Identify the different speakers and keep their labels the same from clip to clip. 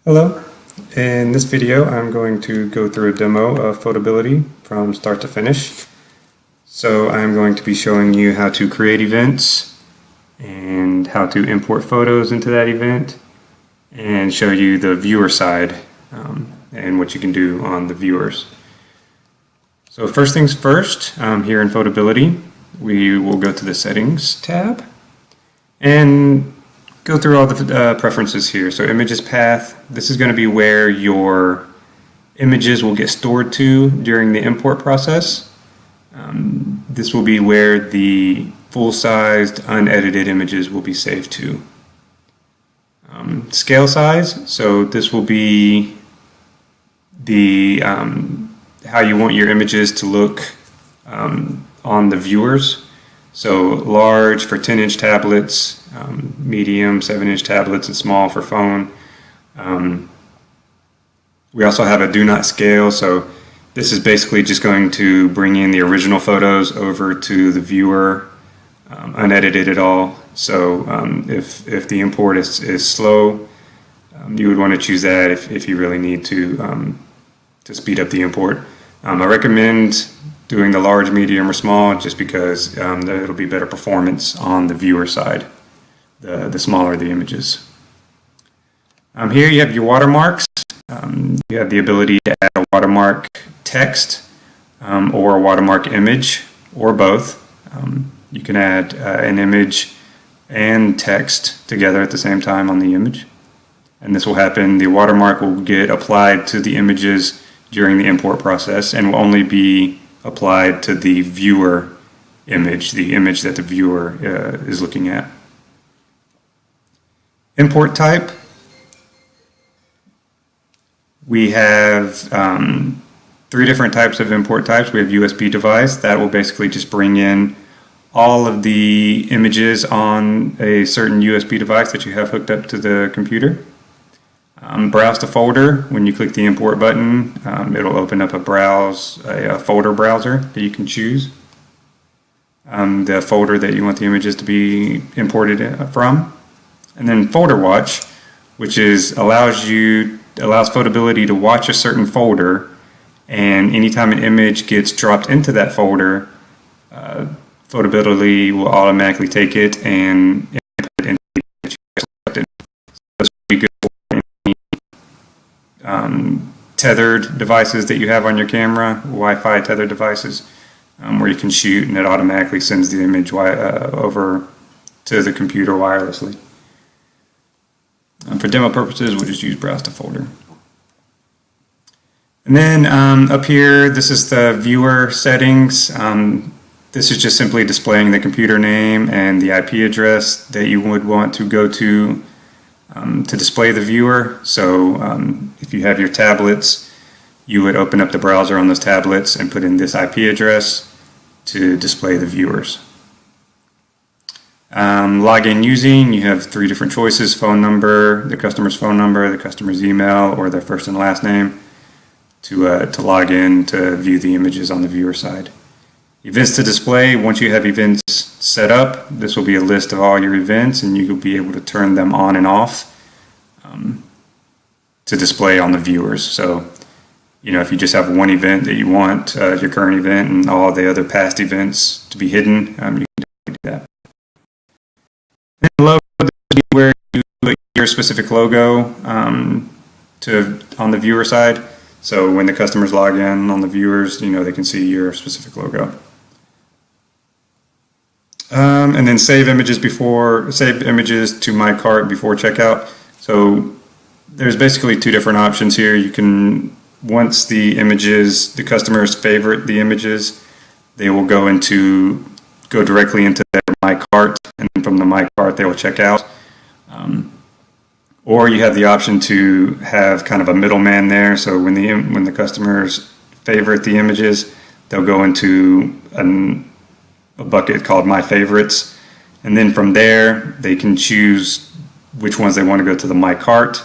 Speaker 1: Hello. In this video, I'm going to go through a demo of Fotobility from start to finish. So I'm going to be showing you how to create events and how to import photos into that event and show you the viewer side and what you can do on the viewers. So first things first, here in Fotobility, we will go to the Settings tab and go through all the preferences here. So images path, this is going to be where your images will get stored to during the import process. This will be where the full-sized unedited images will be saved to. Scale size, so this will be the how you want your images to look on the viewers. So large for 10-inch tablets, medium 7-inch tablets, and small for phone. We also have a do not scale, so this is basically just going to bring in the original photos over to the viewer, unedited at all. So if the import is slow, you would want to choose that if you really need to speed up the import. I recommend doing the large, medium, or small just because it'll be better performance on the viewer side, the smaller the images. Here you have your watermarks. You have the ability to add a watermark text or a watermark image or both. You can add an image and text together at the same time on the image. And this will happen, the watermark will get applied to the images during the import process and will only be applied to the viewer image, the image that the viewer is looking at. Import type. We have 3 different types of import types. We have USB device, that will basically just bring in all of the images on a certain USB device that you have hooked up to the computer. Browse to folder, when you click the import button, it'll open up a folder browser that you can choose. The folder that you want the images to be imported from. And then folder watch, which allows Fotobility to watch a certain folder, and anytime an image gets dropped into that folder, Fotobility will automatically take it and input it into the image you selected. So this will be good for any tethered devices that you have on your camera, Wi-Fi tethered devices, where you can shoot and it automatically sends the image over to the computer wirelessly. For demo purposes, we'll just use browse to folder. And then up here, this is the viewer settings. This is just simply displaying the computer name and the IP address that you would want to go to display the viewer. So if you have your tablets, you would open up the browser on those tablets and put in this IP address to display the viewers. Login using, you have 3 different choices: phone number, the customer's phone number, the customer's email, or their first and last name to log in to view the images on the viewer side. Events to display, once you have events set up, this will be a list of all your events and you will be able to turn them on and off to display on the viewers. So, if you just have one event that you want, your current event, and all the other past events to be hidden, you can do that. And the logo, this will be where you put your specific logo on the viewer side. So when the customers log in on the viewers, they can see your specific logo. And then save images to my cart before checkout. So there's basically 2 different options here. You can, once the customers favorite the images, they will go directly into their my cart, and then from the my cart they will check out. Or you have the option to have kind of a middleman there. So when the customers favorite the images, they'll go into a bucket called My Favorites, and then from there they can choose which ones they want to go to the My Cart,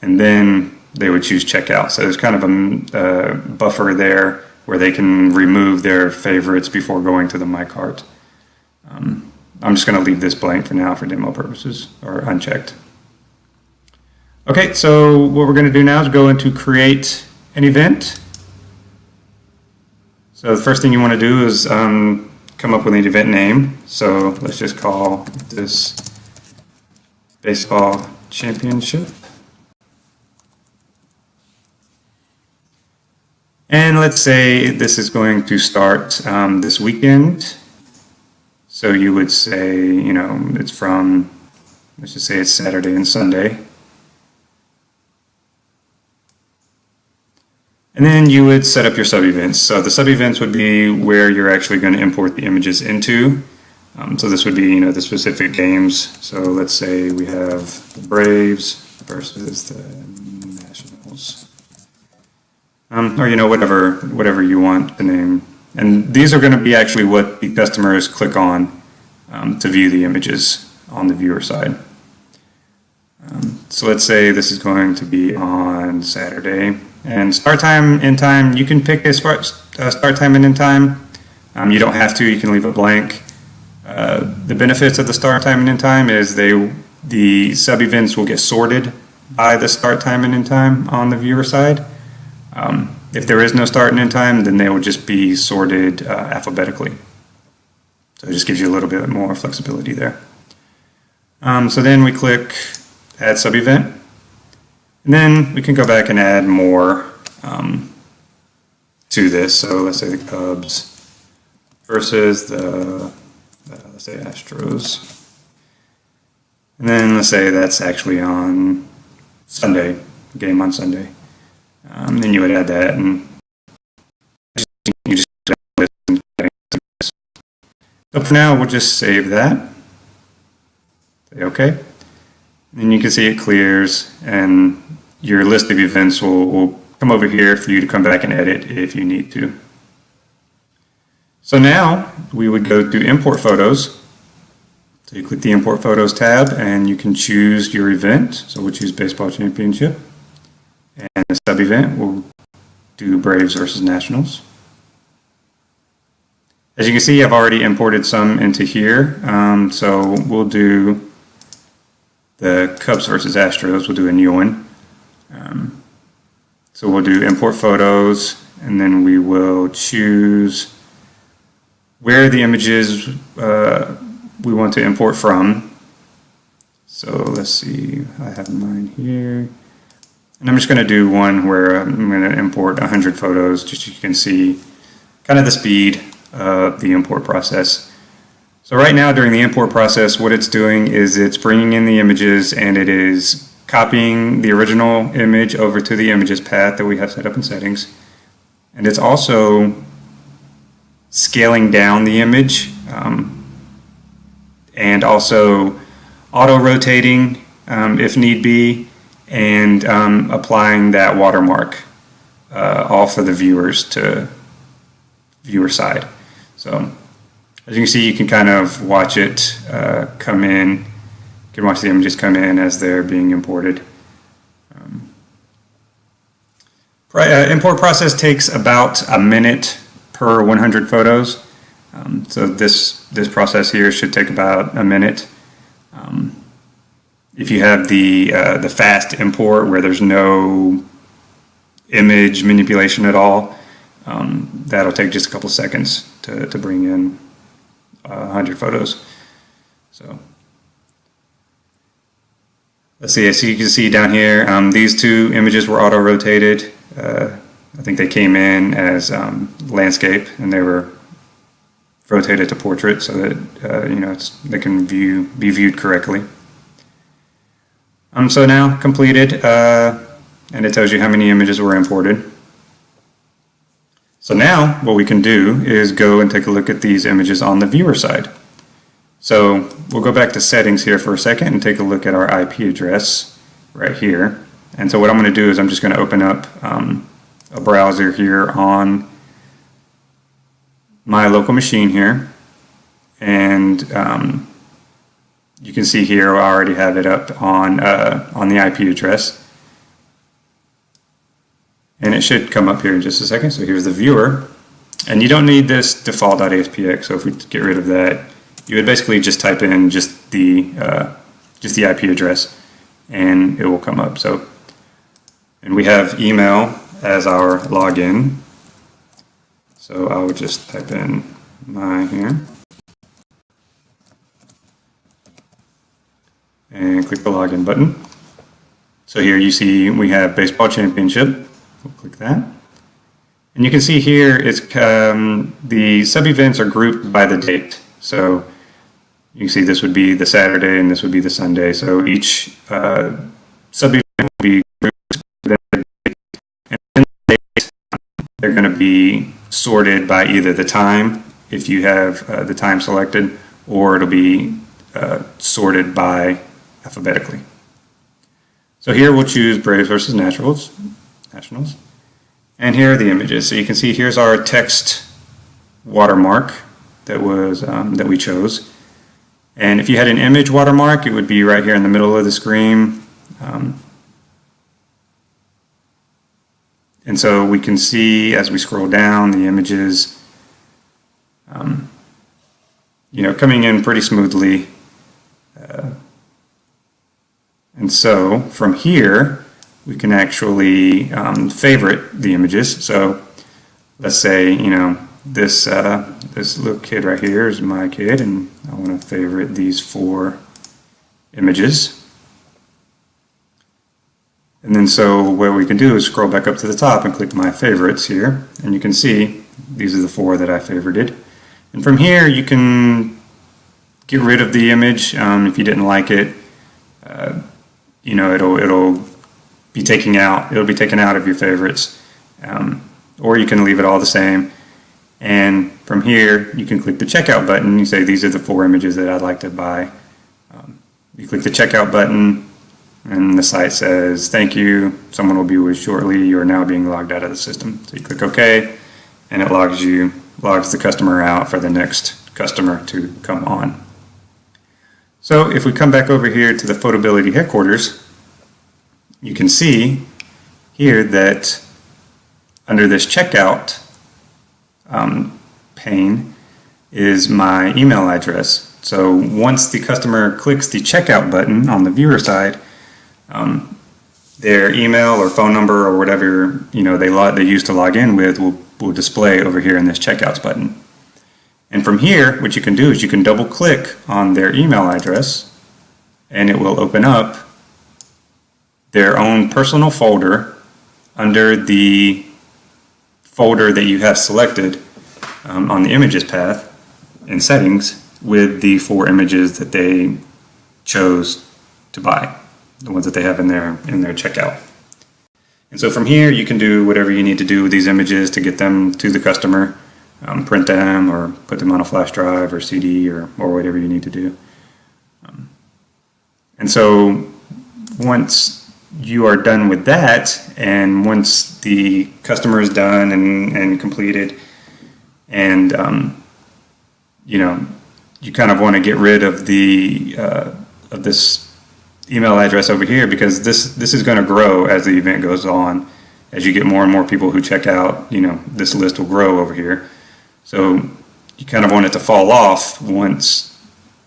Speaker 1: and then they would choose Checkout. So there's kind of a buffer there where they can remove their favorites before going to the My Cart. I'm just going to leave this blank for now for demo purposes, or unchecked. Okay, so what we're going to do now is go into create an event. So the first thing you want to do is come up with an event name. So let's just call this baseball championship. And let's say this is going to start this weekend. So you would say, you know, it's from, let's just say it's Saturday and Sunday. And then you would set up your sub-events. So the sub-events would be where you're actually going to import the images into. So this would be, you know, the specific games. So let's say we have the Braves versus the Nationals. Or, you know, whatever you want the name. And these are going to be actually what the customers click on to view the images on the viewer side. So let's say this is going to be on Saturday. And start time, end time, you can pick a start time and end time. You don't have to, you can leave it blank. The benefits of the start time and end time is the sub-events will get sorted by the start time and end time on the viewer side. If there is no start and end time, then they will just be sorted alphabetically. So it just gives you a little bit more flexibility there. So then we click add sub-event. And then we can go back and add more to this. So let's say the Cubs versus the, let's say Astros. And then let's say that's actually on Sunday, game on Sunday. Then you would add that, and you just listen. So for now, we'll just save that. Say OK. And you can see it clears, and your list of events will come over here for you to come back and edit if you need to. So now we would go to import photos. So you click the import photos tab and you can choose your event. So we'll choose baseball championship, and the sub event we'll do Braves versus Nationals. As you can see, I've already imported some into here. So we'll do the Cubs versus Astros. We'll do a new one. So we'll do import photos, and then we will choose where the images we want to import from. So let's see, I have mine here. And I'm just going to do one where I'm going to import 100 photos, just so you can see kind of the speed of the import process. So right now during the import process, what it's doing is it's bringing in the images and it is copying the original image over to the images path that we have set up in settings. And it's also scaling down the image and also auto-rotating if need be, and applying that watermark all for the viewers to viewer side. So as you can see, you can kind of watch it come in. You can watch the images come in as they're being imported. Import process takes about a minute per 100 photos. So this process here should take about a minute. If you have the fast import where there's no image manipulation at all, that'll take just a couple seconds to bring in 100 photos. So let's see, as you can see down here, these two images were auto-rotated. I think they came in as landscape, and they were rotated to portrait so that you know, they can be viewed correctly. So now completed, and it tells you how many images were imported. So now what we can do is go and take a look at these images on the viewer side. So we'll go back to settings here for a second and take a look at our IP address right here. And so what I'm going to do is I'm just going to open up a browser here on my local machine here, and you can see here I already have it up on the IP address, and it should come up here in just a second. So here's the viewer, and you don't need this default.aspx. So if we get rid of that, you would basically just type in just the IP address, and it will come up. So, and we have email as our login. So I will just type in my here and click the login button. So here you see we have baseball championship. We'll click that. And you can see here it's the sub-events are grouped by the date. So you can see this would be the Saturday and this would be the Sunday. So each sub-event will be grouped by the date. And in the date, they're going to be sorted by either the time, if you have the time selected, or it'll be sorted by alphabetically. So here we'll choose Braves versus Nationals. And here are the images. So you can see here's our text watermark that was that we chose. And if you had an image watermark, it would be right here in the middle of the screen. And so we can see as we scroll down the images, coming in pretty smoothly. And so from here, we can actually favorite the images. So let's say, this little kid right here is my kid, and I want to favorite these 4 images. And then so what we can do is scroll back up to the top and click my favorites here, and you can see these are the 4 that I favorited. And from here you can get rid of the image if you didn't like it. It'll be taken out of your favorites, or you can leave it all the same. And from here you can click the checkout button. You say these are the 4 images that I'd like to buy. You click the checkout button and the site says thank you, someone will be with you shortly, you are now being logged out of the system. So you click OK, and it logs the customer out for the next customer to come on. So if we come back over here to the Fotobility headquarters, you can see here that under this checkout pane is my email address. So once the customer clicks the checkout button on the viewer side, their email or phone number or whatever they use to log in with will display over here in this checkouts button. And from here, what you can do is you can double click on their email address, and it will open up their own personal folder under the folder that you have selected on the images path in settings with the 4 images that they chose to buy, the ones that they have in their checkout. And so from here you can do whatever you need to do with these images to get them to the customer, print them or put them on a flash drive or CD or whatever you need to do. And so once you are done with that, and once the customer is done and completed, and you kind of want to get rid of of this email address over here, because this is going to grow as the event goes on. As you get more and more people who check out, this list will grow over here. So you kind of want it to fall off once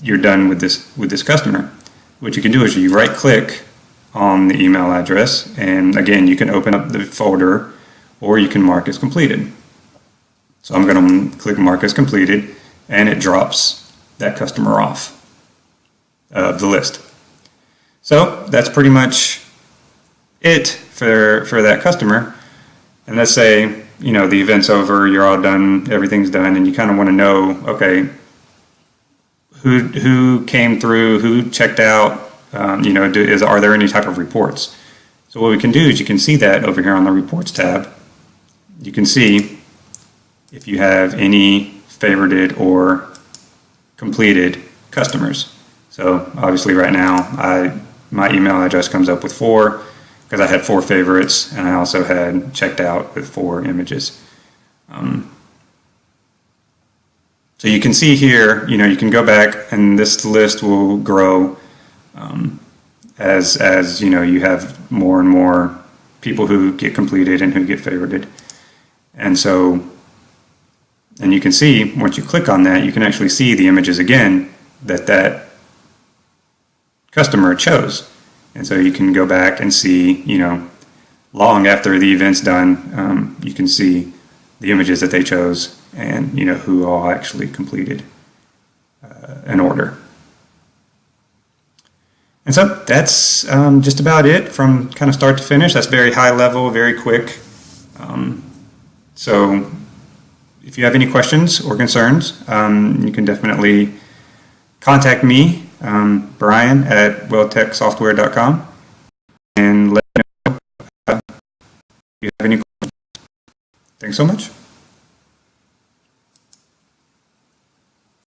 Speaker 1: you're done with this customer. What you can do is you right click on the email address, and again you can open up the folder, or you can mark as completed. So I'm going to click mark as completed, and it drops that customer off of the list. So that's pretty much it for that customer. And let's say the event's over, you're all done, everything's done, and you kind of want to know, okay, who came through, who checked out, are there any type of reports? So what we can do is you can see that over here on the reports tab. You can see if you have any favorited or completed customers. So obviously right now my email address comes up with 4 because I had 4 favorites, and I also had checked out with 4 images. So you can see here, you can go back, and this list will grow as you have more and more people who get completed and who get favorited. And you can see once you click on that, you can actually see the images again that customer chose. And so you can go back and see, long after the event's done, you can see the images that they chose and, who all actually completed an order. And so that's just about it from kind of start to finish. That's very high level, very quick. So if you have any questions or concerns, you can definitely contact me, Brian at welltechsoftware.com, and let me know if you have any questions. Thanks so much.